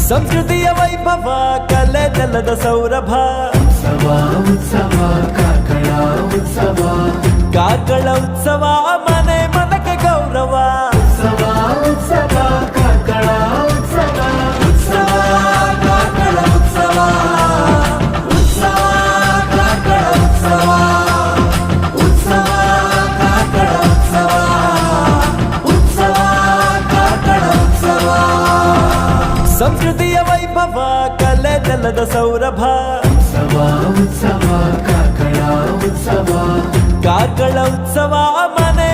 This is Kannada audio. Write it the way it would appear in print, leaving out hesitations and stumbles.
ಸಂಸ್ಕೃತಿಯ ವೈಭವ ಕಲೆ ಜಲದ ಸೌರಭ ಉತ್ಸವ ಉತ್ಸವ ಕಾರ್ಕಳ ಉತ್ಸವ ಕಾರ್ಕಳ ಉತ್ಸವ ಮನೆ ಮನಕ್ಕೆ ಗೌರವ ಉತ್ಸವ ಉತ್ಸವ ಕಾರ್ಕಳ ಉತ್ಸವ ಉತ್ಸವ ಕಾರ್ಕಳ ಉತ್ಸವ ಉತ್ಸವ ಕಾರ್ಕಳ ಉತ್ಸವ ಉತ್ಸವ ಕಾರ್ಕಳ ಉತ್ಸವ ಉತ್ಸವ ಕಾರ್ಕಳ ಉತ್ಸವ ಸಂಸ್ಕೃತಿಯ ವೈಭವ ಕಲೆ ಜಲದ ಸೌರಭ ಉತ್ಸವ ಉತ್ಸವ ಕಾರ್ಕಳ ಉತ್ಸವ ಕಾರ್ಕಳ ಉತ್ಸವ ಮನೆ